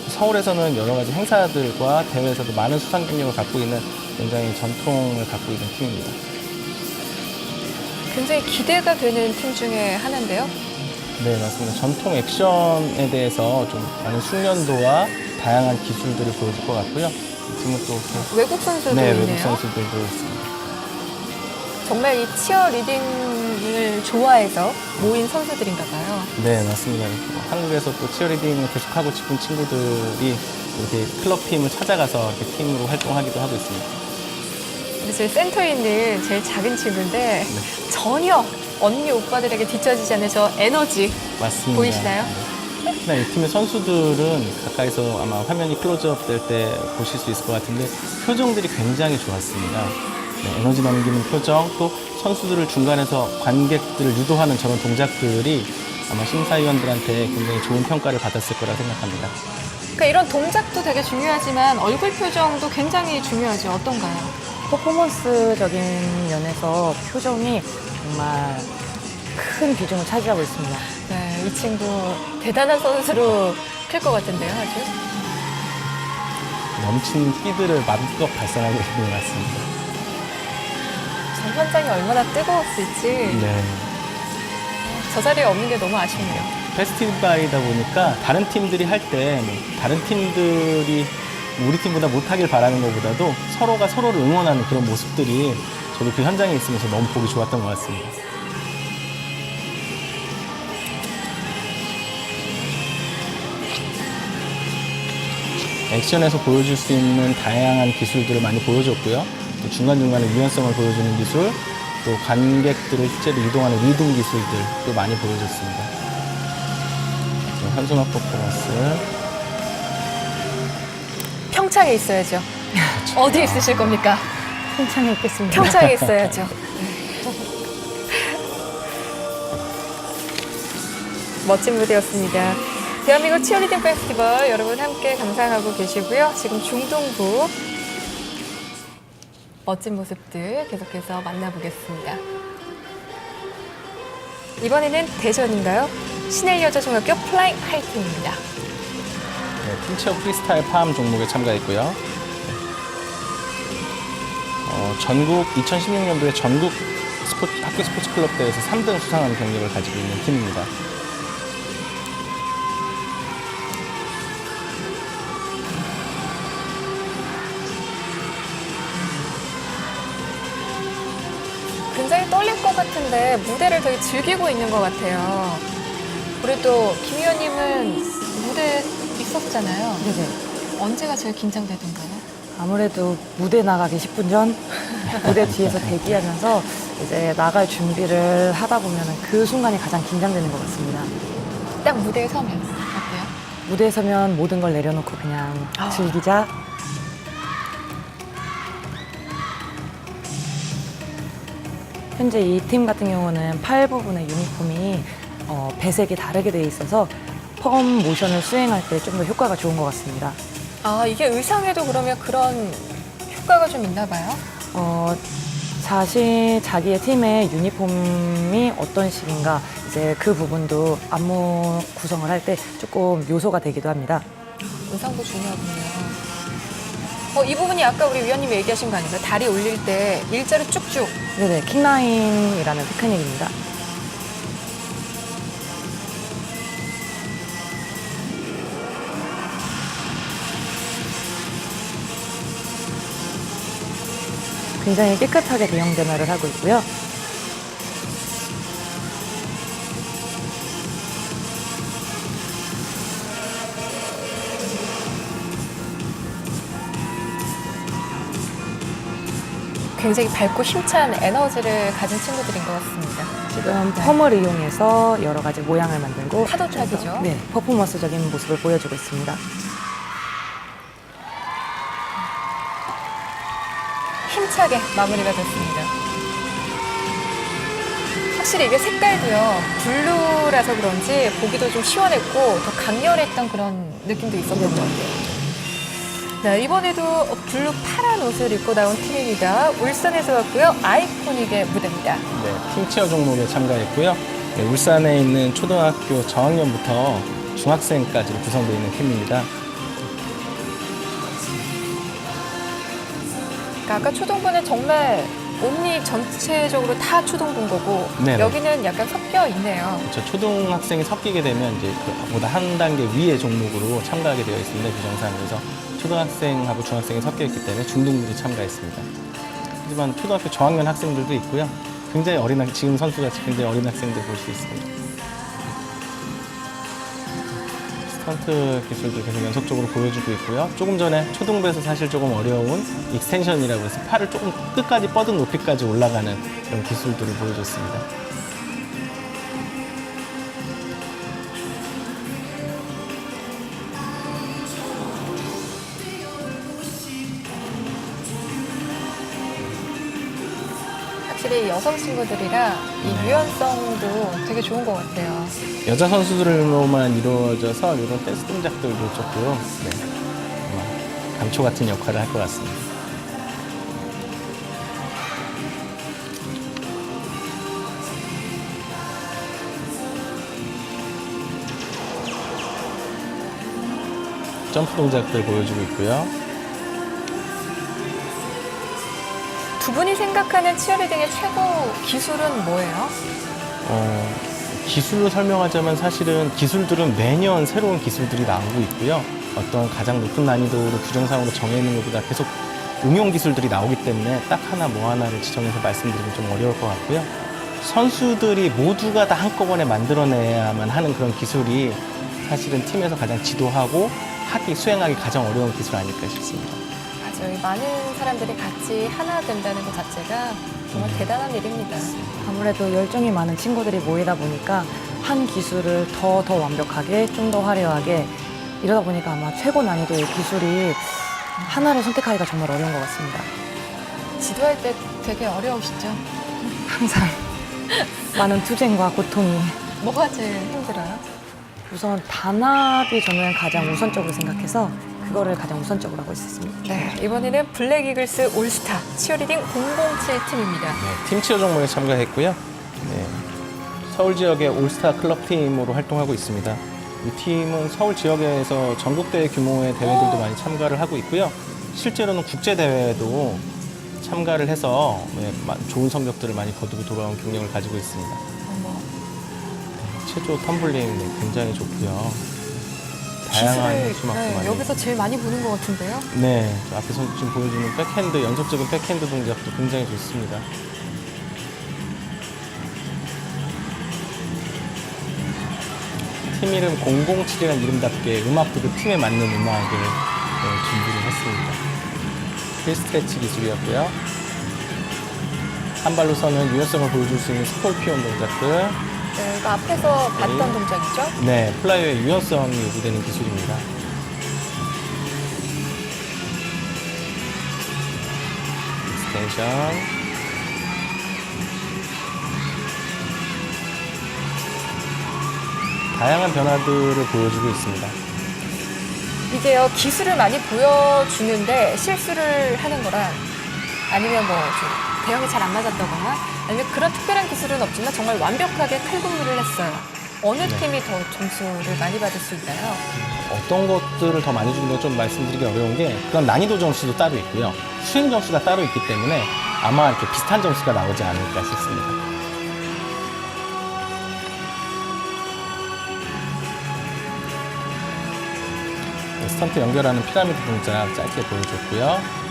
서울에서는 여러 가지 행사들과 대회에서도 많은 수상 경력을 갖고 있는 굉장히 전통을 갖고 있는 팀입니다. 굉장히 기대가 되는 팀 중에 하나인데요. 네, 맞습니다. 전통 액션에 대해서 좀 많은 숙련도와 다양한 기술들을 보여줄 것 같고요. 이 팀은 또 외국 선수도 네, 있네요. 외국 선수들도 있습니다. 정말 이 치어 리딩을 좋아해서 모인 선수들인가 봐요. 네, 맞습니다. 한국에서 또 치어리딩을 계속하고 싶은 친구들이 이렇게 클럽팀을 찾아가서 이렇게 팀으로 활동하기도 하고 있습니다. 그래서 센터에 있는 제일 작은 친구인데 전혀 언니 오빠들에게 뒤처지지 않는 저 에너지 맞습니다. 보이시나요? 네, 이 팀의 선수들은 가까이서 아마 화면이 클로즈업 될 때 보실 수 있을 것 같은데 표정들이 굉장히 좋았습니다. 네, 에너지 넘기는 표정, 또 선수들을 중간에서 관객들을 유도하는 저런 동작들이 아마 심사위원들한테 굉장히 좋은 평가를 받았을 거라 생각합니다. 그러니까 이런 동작도 되게 중요하지만 얼굴 표정도 굉장히 중요하죠. 어떤가요? 퍼포먼스적인 면에서 표정이 정말 큰 비중을 차지하고 있습니다. 네, 이 친구 대단한 선수로 클 것 같은데요, 아주. 넘치는 끼들을 마음껏 발산하고 있는 것 같습니다. 전 현장이 얼마나 뜨거웠을지 네. 저 자리에 없는 게 너무 아쉽네요. 페스티벌이다 보니까 다른 팀들이 할 때 다른 팀들이 우리 팀보다 못하길 바라는 것보다도 서로가 서로를 응원하는 그런 모습들이 저도 그 현장에 있으면서 너무 보기 좋았던 것 같습니다. 액션에서 보여줄 수 있는 다양한 기술들을 많이 보여줬고요. 또 중간중간에 유연성을 보여주는 기술, 또 관객들을 실제로 이동하는 리듬 기술들도 많이 보여줬습니다. 현수막 퍼포먼스. 평창에 있어야죠. 어디 있으실 겁니까? 평창에 있겠습니다. 평창에 있어야죠. 멋진 무대였습니다. 대한민국 치어리딩 페스티벌 여러분 함께 감상하고 계시고요. 지금 중동부 멋진 모습들 계속해서 만나보겠습니다. 이번에는 대전인가요? 신엘 여자중학교 플라잉 하이틴입니다. 네, 팀체어 프리스타일 팜 종목에 참가했고요. 전국 2016년도에 전국 학교 스포츠 클럽 대회에서 3등 수상하는 경력을 가지고 있는 팀입니다. 굉장히 떨릴 것 같은데 무대를 되게 즐기고 있는 것 같아요. 우리 또 김 의원님은 무대 있었잖아요. 네네. 언제가 제일 긴장되던가요? 아무래도 무대 나가기 10분 전 무대 뒤에서 대기하면서 이제 나갈 준비를 하다 보면 그 순간이 가장 긴장되는 것 같습니다. 딱 무대에 서면 어때요? 무대에 서면 모든 걸 내려놓고 그냥 즐기자. 현재 이 팀 같은 경우는 팔 부분의 유니폼이 배색이 다르게 되어 있어서 펌 모션을 수행할 때 좀 더 효과가 좋은 것 같습니다. 아, 이게 의상에도 그러면 그런 효과가 좀 있나 봐요? 자기의 팀의 유니폼이 어떤 식인가 이제 그 부분도 안무 구성을 할 때 조금 요소가 되기도 합니다. 의상도 중요하군요. 이 부분이 아까 우리 위원님이 얘기하신 거 아닌가요? 다리 올릴 때 일자로 쭉쭉. 네네, 킥라인이라는 테크닉입니다. 굉장히 깨끗하게 대형 변화를 하고 있고요. 굉장히 밝고 힘찬 에너지를 가진 친구들인 것 같습니다. 지금 펌을 이용해서 여러 가지 모양을 만들고 파도타기죠? 네, 퍼포먼스적인 모습을 보여주고 있습니다. 힘차게 마무리가 됐습니다. 확실히 이게 색깔도요, 블루라서 그런지 보기도 좀 시원했고 더 강렬했던 그런 느낌도 있었던 것 같아요. 네, 이번에도 블루 파란 옷을 입고 나온 팀입니다. 울산에서 왔고요. 아이코닉의 무대입니다. 네, 팀치어 종목에 참가했고요. 네, 울산에 있는 초등학교 저학년부터 중학생까지로 구성되어 있는 팀입니다. 그러니까 아까 초등부는 정말 옷이 전체적으로 다 초등부인 거고 네네. 여기는 약간 섞여 있네요. 저 초등학생이 섞이게 되면 이제 그보다 한 단계 위의 종목으로 참가하게 되어 있습니다. 규정상. 그래서 초등학생하고 중학생이 섞여 있기 때문에 중등부도 참가했습니다. 하지만 초등학교 저학년 학생들도 있고요. 굉장히 지금 선수같이 굉장히 어린 학생들 볼 수 있습니다. 스턴트 기술도 계속 연속적으로 보여주고 있고요. 조금 전에 초등부에서 사실 조금 어려운 익스텐션이라고 해서 팔을 조금 끝까지 뻗은 높이까지 올라가는 그런 기술들을 보여줬습니다. 확실히 여성 친구들이라 이 유연성도 되게 좋은 것 같아요. 여자 선수들로만 이루어져서 이런 댄스 동작들도 조금 아마 감초 같은 역할을 할 것 같습니다. 점프 동작들 보여주고 있고요. 두 분이 생각하는 치어리딩의 최고 기술은 뭐예요? 기술로 설명하자면 사실은 기술들은 매년 새로운 기술들이 나오고 있고요. 어떤 가장 높은 난이도로 규정상으로 정해있는 것보다 계속 응용 기술들이 나오기 때문에 딱 하나 뭐 하나를 지정해서 말씀드리면 좀 어려울 것 같고요. 선수들이 모두가 다 한꺼번에 만들어내야만 하는 그런 기술이 사실은 팀에서 가장 지도하고 수행하기 가장 어려운 기술 아닐까 싶습니다. 맞아요. 많은 사람들이 같이 하나 된다는 것 자체가 정말 대단한 일입니다. 아무래도 열정이 많은 친구들이 모이다 보니까 한 기술을 더 완벽하게, 좀 더 화려하게 이러다 보니까 아마 최고 난이도의 기술이 하나를 선택하기가 정말 어려운 것 같습니다. 지도할 때 되게 어려우시죠? 항상 많은 투쟁과 고통이. 뭐가 제일 힘들어요? 우선 단합이 저는 가장 우선적으로 생각해서 그거를 가장 우선적으로 하고 있었습니다. 네, 이번에는 블랙 이글스 올스타 치어리딩 007 팀입니다. 네, 팀치어 종목에 참가했고요. 네, 서울 지역의 올스타 클럽 팀으로 활동하고 있습니다. 이 팀은 서울 지역에서 전국대회 규모의 대회들도 많이 참가를 하고 있고요. 실제로는 국제대회에도 참가를 해서 좋은 성적들을 많이 거두고 돌아온 경력을 가지고 있습니다. 체조 텀블링 굉장히 좋고요. 다양한 기술을 많이. 여기서 제일 많이 보는 것 같은데요? 네, 앞에서 지금 보여주는 백핸드, 연속적인 백핸드 동작도 굉장히 좋습니다. 팀 이름 007이라는 이름답게 음악도 그 팀에 맞는 음악을 준비를 했습니다. 힐 스트레치 기술이었고요. 한 발로 서는 유연성을 보여줄 수 있는 스콜피온 동작들. 네, 이거 앞에서 봤던 동작이죠? 네, 플라이어의 유연성이 요구되는 기술입니다. 익스텐션. 다양한 변화들을 보여주고 있습니다. 이게요, 기술을 많이 보여주는데 실수를 하는 거랑 아니면 좀 대형이 잘 안 맞았다거나 아니면 그런 특별한 기술은 없지만 정말 완벽하게 칼군무를 했어요. 어느 팀이 더 점수를 많이 받을 수 있나요? 어떤 것들을 더 많이 주는 건 좀 말씀드리기 어려운 게 그런 난이도 점수도 따로 있고요. 수행 점수가 따로 있기 때문에 아마 이렇게 비슷한 점수가 나오지 않을까 싶습니다. 스턴트 연결하는 피라미드 동작 짧게 보여줬고요.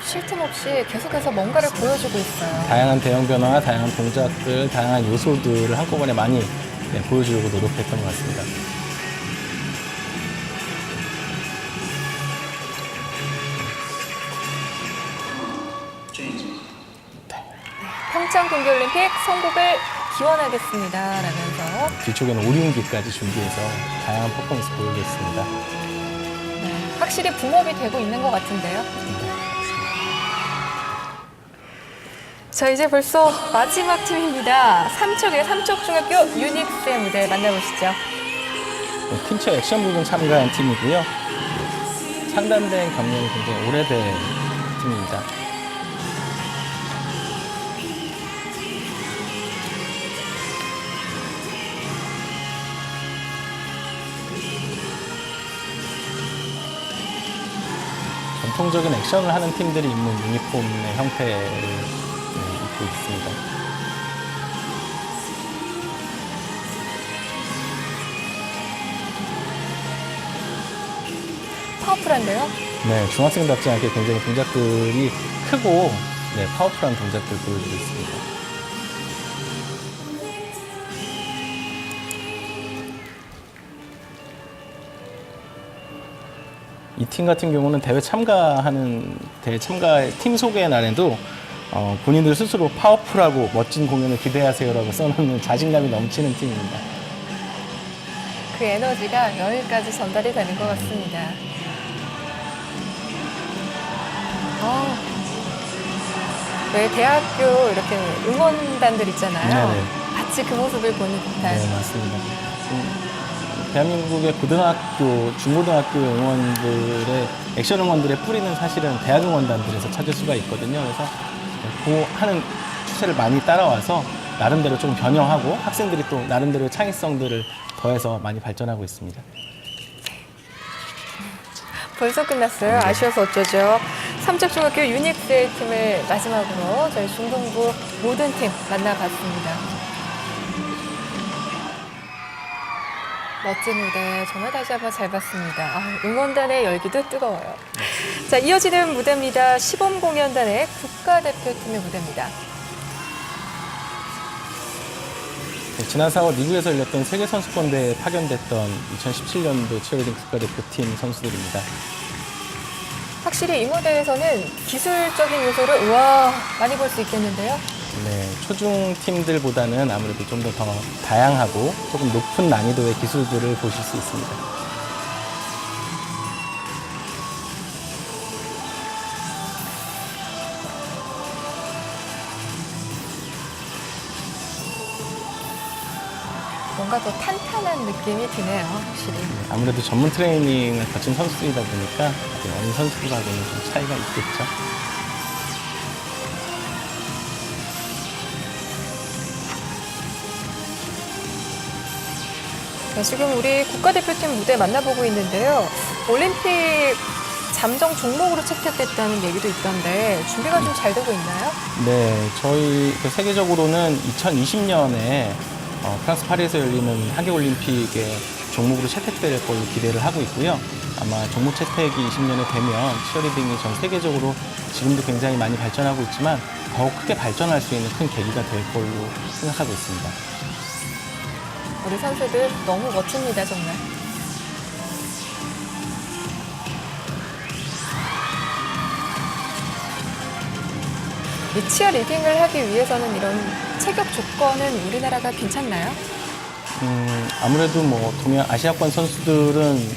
쉴 틈 없이 계속해서 뭔가를 보여주고 있어요. 다양한 대형 변화, 다양한 동작들, 다양한 요소들을 한꺼번에 많이 보여주려고 노력했던 것 같습니다. 평창 동계올림픽 성공을 기원하겠습니다. 라면서 뒤쪽에는 오륜기까지 준비해서 다양한 퍼포먼스 보여줬습니다. 네, 확실히 붐업이 되고 있는 것 같은데요. 자, 이제 벌써 마지막 팀입니다. 삼척의 삼척중학교 유닉스의 무대 만나보시죠. 핀처 액션 부분 참가한 팀이고요. 상담된 경력이 굉장히 오래된 팀입니다. 전통적인 액션을 하는 팀들이 입는 유니폼의 형태를 입고 있습니다. 파워풀한데요? 네, 중학생답지 않게 굉장히 동작들이 크고 파워풀한 동작들 보여주고 있습니다. 이 팀 같은 경우는 대회 참가 팀 소개 날에도 본인들 스스로 파워풀하고 멋진 공연을 기대하세요라고 써놓는 자신감이 넘치는 팀입니다. 그 에너지가 여기까지 전달이 되는 것 같습니다. 왜 대학교 이렇게 응원단들 있잖아요. 네네. 마치 그 모습을 보는 듯한. 네, 맞습니다. 대한민국의 고등학교, 중고등학교 응원들의 액션 응원들의 뿌리는 사실은 대학 응원단들에서 찾을 수가 있거든요. 그래서 그 하는 추세를 많이 따라와서 나름대로 좀 변형하고 학생들이 또 나름대로 창의성들을 더해서 많이 발전하고 있습니다. 벌써 끝났어요. 아쉬워서 어쩌죠. 삼척중학교 유닉스의 팀을 마지막으로 저희 중동부 모든 팀 만나봤습니다. 멋진 무대 정말 다시 한번 잘 봤습니다. 응원단의 열기도 뜨거워요. 자, 이어지는 무대입니다. 시범공연단의 국가대표팀의 무대입니다. 지난 4월 미국에서 열렸던 세계선수권대회에 파견됐던 2017년도 치어리딩 국가대표팀 선수들입니다. 확실히 이 무대에서는 기술적인 요소를 많이 볼 수 있겠는데요. 네, 초중 팀들보다는 아무래도 좀 더 다양하고 조금 높은 난이도의 기술들을 보실 수 있습니다. 뭔가 더 탄탄한 느낌이 드네요, 확실히. 아무래도 전문 트레이닝을 거친 선수들이다 보니까 어린 선수들하고는 좀 차이가 있겠죠. 네, 지금 우리 국가대표팀 무대 만나보고 있는데요. 올림픽 잠정 종목으로 채택됐다는 얘기도 있던데 준비가 좀 잘 되고 있나요? 네, 저희 세계적으로는 2020년에 프랑스 파리에서 열리는 하계올림픽의 종목으로 채택될 걸로 기대를 하고 있고요. 아마 종목 채택이 20년에 되면 치어리딩이 전 세계적으로 지금도 굉장히 많이 발전하고 있지만 더욱 크게 발전할 수 있는 큰 계기가 될 걸로 생각하고 있습니다. 우리 선수들 너무 멋집니다, 정말. 이 치어리딩을 하기 위해서는 이런 체격 조건은 우리나라가 괜찮나요? 아무래도 동양 아시아권 선수들은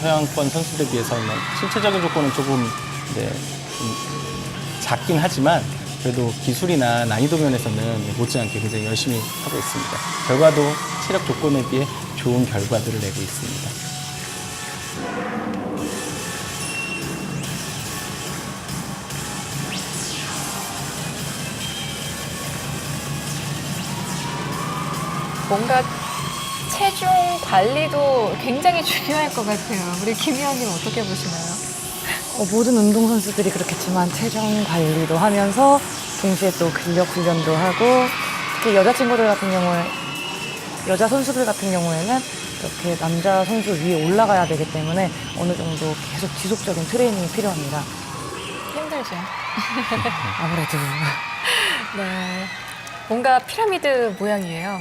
서양권 선수들에 비해서는 신체적인 조건은 조금 좀 작긴 하지만 그래도 기술이나 난이도 면에서는 못지않게 굉장히 열심히 하고 있습니다. 결과도 체력 조건에 비해 좋은 결과들을 내고 있습니다. 뭔가 체중 관리도 굉장히 중요할 것 같아요. 우리 김 의원님 어떻게 보시나요? 모든 운동선수들이 그렇겠지만 체중 관리도 하면서 동시에 또 근력 훈련도 하고 특히 여자 선수들 같은 경우에는 이렇게 남자 선수 위에 올라가야 되기 때문에 어느 정도 계속 지속적인 트레이닝이 필요합니다. 힘들죠. 아무래도. 네. 뭔가 피라미드 모양이에요.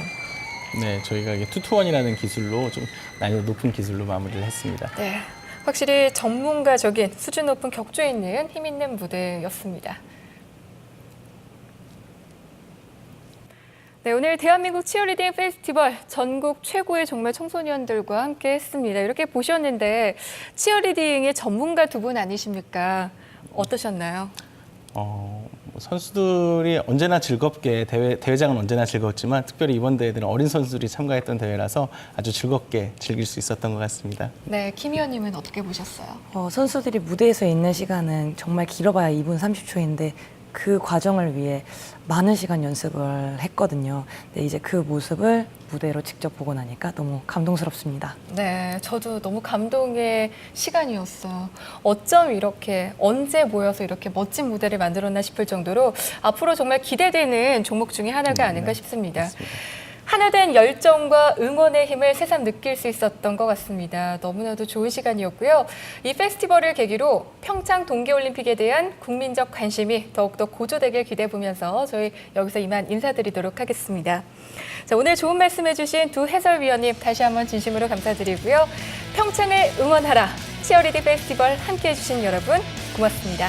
네, 저희가 이게 투투원이라는 기술로 좀 난이도 높은 기술로 마무리를 했습니다. 네. 확실히 전문가적인 수준 높은 격조 있는 힘 있는 무대였습니다. 네, 오늘 대한민국 치어리딩 페스티벌 전국 최고의 정말 청소년들과 함께 했습니다. 이렇게 보셨는데 치어리딩의 전문가 두 분 아니십니까? 어떠셨나요? 선수들이 언제나 즐겁게 대회장은 언제나 즐거웠지만 특별히 이번 대회들은 어린 선수들이 참가했던 대회라서 아주 즐겁게 즐길 수 있었던 것 같습니다. 네, 김 의원님은 어떻게 보셨어요? 선수들이 무대에서 있는 시간은 정말 길어봐야 2분 30초인데 그 과정을 위해 많은 시간 연습을 했거든요. 근데 이제 그 모습을 무대로 직접 보고 나니까 너무 감동스럽습니다. 네, 저도 너무 감동의 시간이었어요. 어쩜 이렇게 언제 모여서 이렇게 멋진 무대를 만들었나 싶을 정도로 앞으로 정말 기대되는 종목 중에 하나가 아닌가 싶습니다. 맞습니다. 하나된 열정과 응원의 힘을 새삼 느낄 수 있었던 것 같습니다. 너무나도 좋은 시간이었고요. 이 페스티벌을 계기로 평창 동계올림픽에 대한 국민적 관심이 더욱더 고조되길 기대해보면서 저희 여기서 이만 인사드리도록 하겠습니다. 자, 오늘 좋은 말씀해주신 두 해설위원님 다시 한번 진심으로 감사드리고요. 평창을 응원하라 치어리딩 페스티벌 함께해주신 여러분 고맙습니다.